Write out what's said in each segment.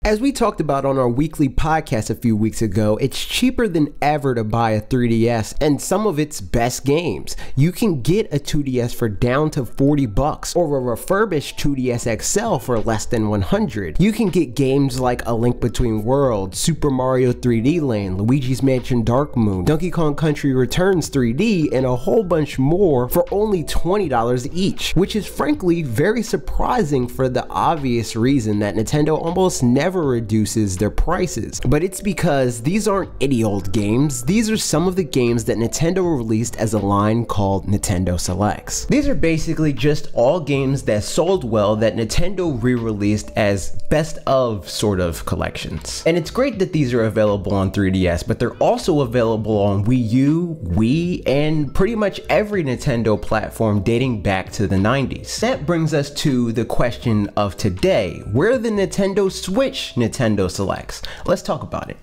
As we talked about on our weekly podcast a few weeks ago, it's cheaper than ever to buy a 3DS and some of its best games. You can get a 2DS for down to $40 or a refurbished 2DS XL for less than $100. You can get games like A Link Between Worlds, Super Mario 3D Land, Luigi's Mansion Dark Moon, Donkey Kong Country Returns 3D, and a whole bunch more for only $20 each, which is frankly very surprising for the obvious reason that Nintendo almost never reduces their prices. But it's because these aren't any old games. These are some of the games that Nintendo released as a line called Nintendo Selects. These are basically just all games that sold well that Nintendo re-released as best of sort of collections. And it's great that these are available on 3DS, but they're also available on Wii U, Wii, and pretty much every Nintendo platform dating back to the 90s. That brings us to the question of today: where are the Nintendo Switch Nintendo Selects? Let's talk about it.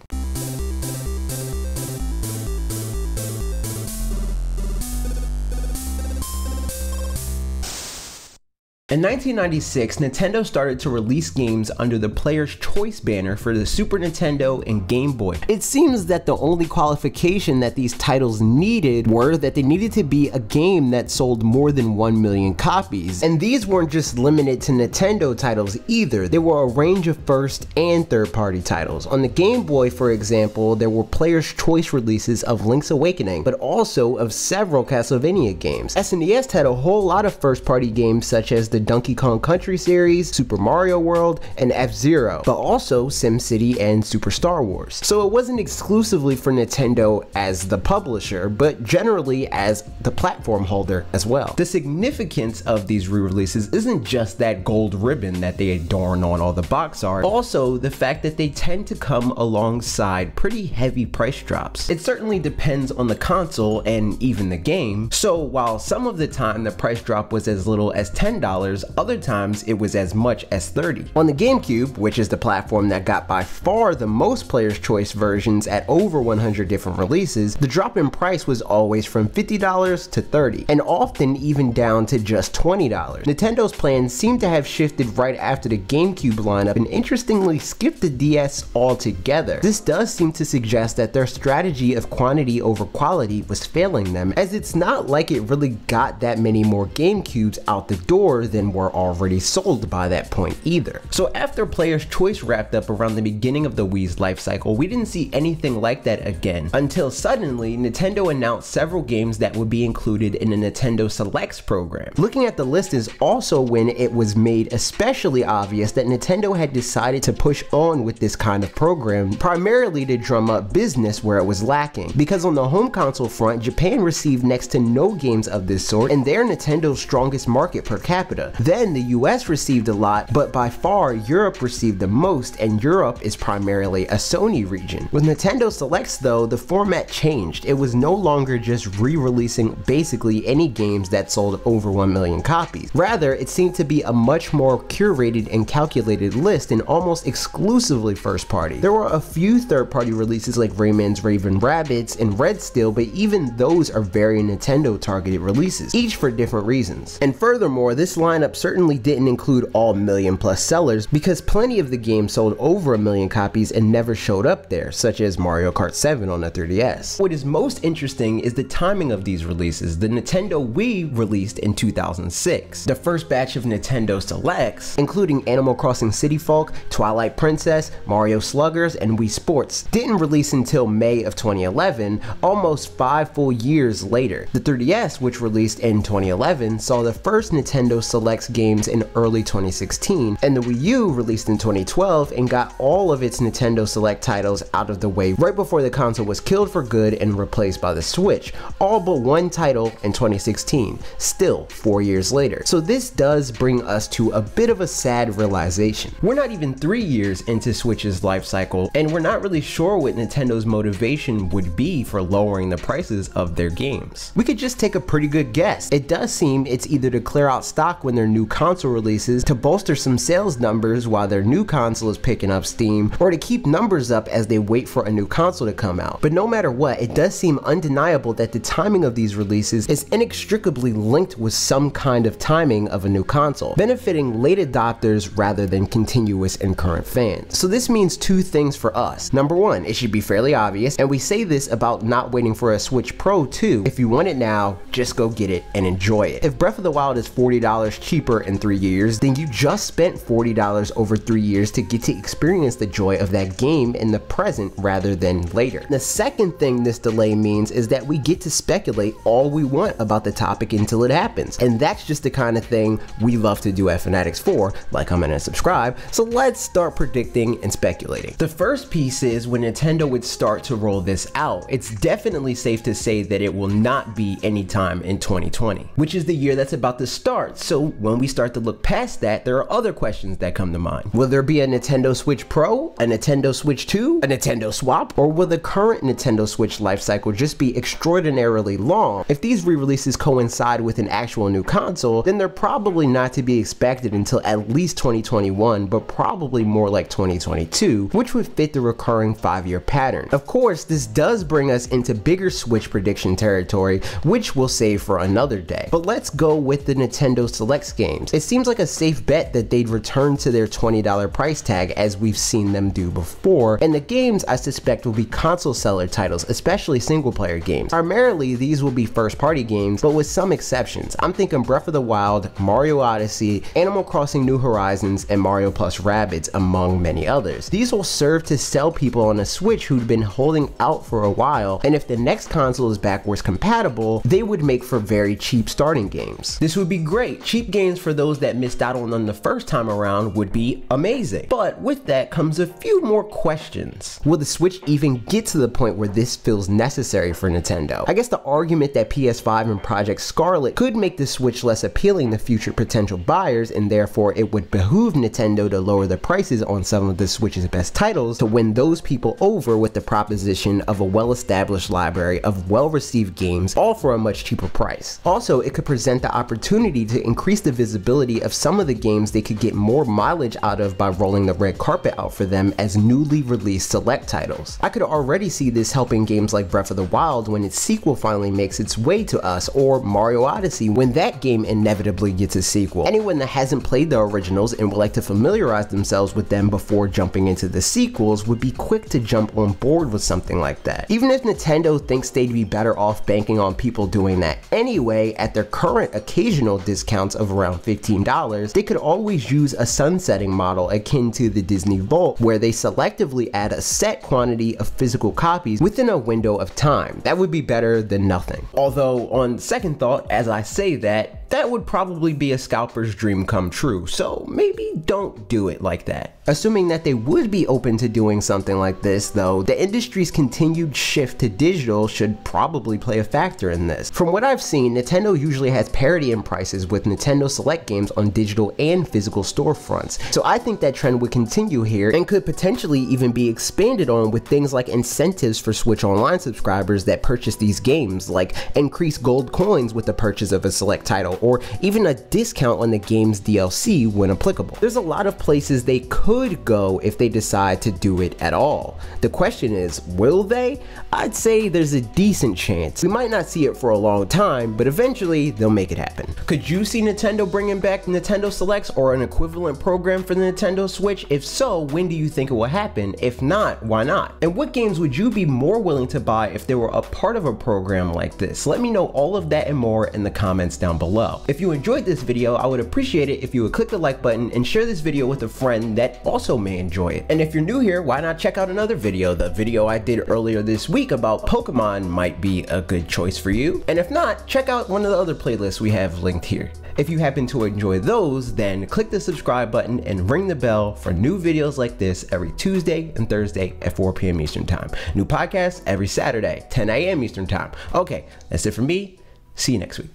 In 1996, Nintendo started to release games under the Player's Choice banner for the Super Nintendo and Game Boy. It seems that the only qualification that these titles needed were that they needed to be a game that sold more than 1 million copies. And these weren't just limited to Nintendo titles either. There were a range of first and third-party titles. On the Game Boy, for example, there were Player's Choice releases of Link's Awakening, but also of several Castlevania games. SNES had a whole lot of first-party games such as the Donkey Kong Country series, Super Mario World, and F-Zero, but also SimCity and Super Star Wars. So it wasn't exclusively for Nintendo as the publisher, but generally as the platform holder as well. The significance of these re-releases isn't just that gold ribbon that they adorn on all the box art, also the fact that they tend to come alongside pretty heavy price drops. It certainly depends on the console and even the game, so while some of the time the price drop was as little as $10, other times it was as much as $30. On the GameCube, which is the platform that got by far the most Player's Choice versions at over 100 different releases, the drop in price was always from $50 to $30, and often even down to just $20. Nintendo's plans seem to have shifted right after the GameCube lineup and interestingly skipped the DS altogether. This does seem to suggest that their strategy of quantity over quality was failing them, as it's not like it really got that many more GameCubes out the door than were already sold by that point either. So after Player's Choice wrapped up around the beginning of the Wii's life cycle, we didn't see anything like that again, until suddenly Nintendo announced several games that would be included in the Nintendo Selects program. Looking at the list is also when it was made especially obvious that Nintendo had decided to push on with this kind of program, primarily to drum up business where it was lacking. Because on the home console front, Japan received next to no games of this sort, and they're Nintendo's strongest market per capita. Then the US received a lot, but by far Europe received the most, and Europe is primarily a Sony region. With Nintendo Selects though, the format changed. It was no longer just re-releasing basically any games that sold over 1 million copies. Rather, it seemed to be a much more curated and calculated list and almost exclusively first party. There were a few third party releases like Rayman's Raving Rabbids and Red Steel, but even those are very Nintendo targeted releases, each for different reasons. And furthermore, this lineup certainly didn't include all million-plus sellers, because plenty of the games sold over 1 million copies and never showed up there, such as Mario Kart 7 on the 3DS. What is most interesting is the timing of these releases. The Nintendo Wii released in 2006. The first batch of Nintendo Selects, including Animal Crossing City Folk, Twilight Princess, Mario Sluggers, and Wii Sports, didn't release until May of 2011, almost 5 full years later. The 3DS, which released in 2011, saw the first Nintendo Selects games in early 2016, and the Wii U released in 2012 and got all of its Nintendo Select titles out of the way right before the console was killed for good and replaced by the Switch, all but one title in 2016, still 4 years later. So this does bring us to a bit of a sad realization. We're not even 3 years into Switch's life cycle, and we're not really sure what Nintendo's motivation would be for lowering the prices of their games. We could just take a pretty good guess. It does seem it's either to clear out stock when when their new console releases to bolster some sales numbers while their new console is picking up steam, or to keep numbers up as they wait for a new console to come out. But no matter what, it does seem undeniable that the timing of these releases is inextricably linked with some kind of timing of a new console, benefiting late adopters rather than continuous and current fans. So this means two things for us. Number one, it should be fairly obvious, and we say this about not waiting for a Switch Pro too. If you want it now, just go get it and enjoy it. If Breath of the Wild is $40 cheaper in 3 years, then you just spent $40 over 3 years to get to experience the joy of that game in the present rather than later. The second thing this delay means is that we get to speculate all we want about the topic until it happens, and that's just the kind of thing we love to do at fanatixfour. Like, comment, and subscribe. So let's start predicting and speculating. The first piece is when Nintendo would start to roll this out, it's definitely safe to say that it will not be anytime in 2020, which is the year that's about to start. So when we start to look past that, there are other questions that come to mind. Will there be a Nintendo Switch Pro, a Nintendo Switch 2, a Nintendo Swap, or will the current Nintendo Switch lifecycle just be extraordinarily long? If these re-releases coincide with an actual new console, then they're probably not to be expected until at least 2021, but probably more like 2022, which would fit the recurring 5-year pattern. Of course, this does bring us into bigger Switch prediction territory, which we'll save for another day. But let's go with the Nintendo Selects games. It seems like a safe bet that they'd return to their $20 price tag as we've seen them do before, and the games I suspect will be console seller titles, especially single player games. Primarily, these will be first party games, but with some exceptions. I'm thinking Breath of the Wild, Mario Odyssey, Animal Crossing New Horizons, and Mario Plus Rabbids, among many others. These will serve to sell people on a Switch who'd been holding out for a while, and if the next console is backwards compatible, they would make for very cheap starting games. This would be great. Cheap games for those that missed out on them the first time around would be amazing. But with that comes a few more questions. Will the Switch even get to the point where this feels necessary for Nintendo? I guess the argument that PS5 and Project Scarlet could make the Switch less appealing to future potential buyers, and therefore it would behoove Nintendo to lower the prices on some of the Switch's best titles to win those people over with the proposition of a well-established library of well-received games, all for a much cheaper price. Also, it could present the opportunity to increase the visibility of some of the games they could get more mileage out of by rolling the red carpet out for them as newly released select titles. I could already see this helping games like Breath of the Wild when its sequel finally makes its way to us, or Mario Odyssey when that game inevitably gets a sequel. Anyone that hasn't played the originals and would like to familiarize themselves with them before jumping into the sequels would be quick to jump on board with something like that. Even if Nintendo thinks they'd be better off banking on people doing that anyway, at their current occasional discounts of around $15, they could always use a sunsetting model akin to the Disney Vault, where they selectively add a set quantity of physical copies within a window of time. That would be better than nothing. Although, on second thought, as I say that would probably be a scalper's dream come true, so maybe don't do it like that. Assuming that they would be open to doing something like this though, the industry's continued shift to digital should probably play a factor in this. From what I've seen, Nintendo usually has parity in prices with Nintendo Select games on digital and physical storefronts, so I think that trend would continue here and could potentially even be expanded on with things like incentives for Switch Online subscribers that purchase these games, like increased gold coins with the purchase of a select title, or even a discount on the game's DLC when applicable. There's a lot of places they could go if they decide to do it at all. The question is, will they? I'd say there's a decent chance. We might not see it for a long time, but eventually they'll make it happen. Could you see Nintendo bringing back Nintendo Selects or an equivalent program for the Nintendo Switch? If so, when do you think it will happen? If not, why not? And what games would you be more willing to buy if they were a part of a program like this? Let me know all of that and more in the comments down below. If you enjoyed this video, I would appreciate it if you would click the like button and share this video with a friend that also may enjoy it. And if you're new here, why not check out another video? The video I did earlier this week about Pokemon might be a good choice for you. And if not, check out one of the other playlists we have linked here. If you happen to enjoy those, then click the subscribe button and ring the bell for new videos like this every Tuesday and Thursday at 4 p.m. Eastern Time. New podcasts every Saturday, 10 a.m. Eastern Time. Okay, that's it for me. See you next week.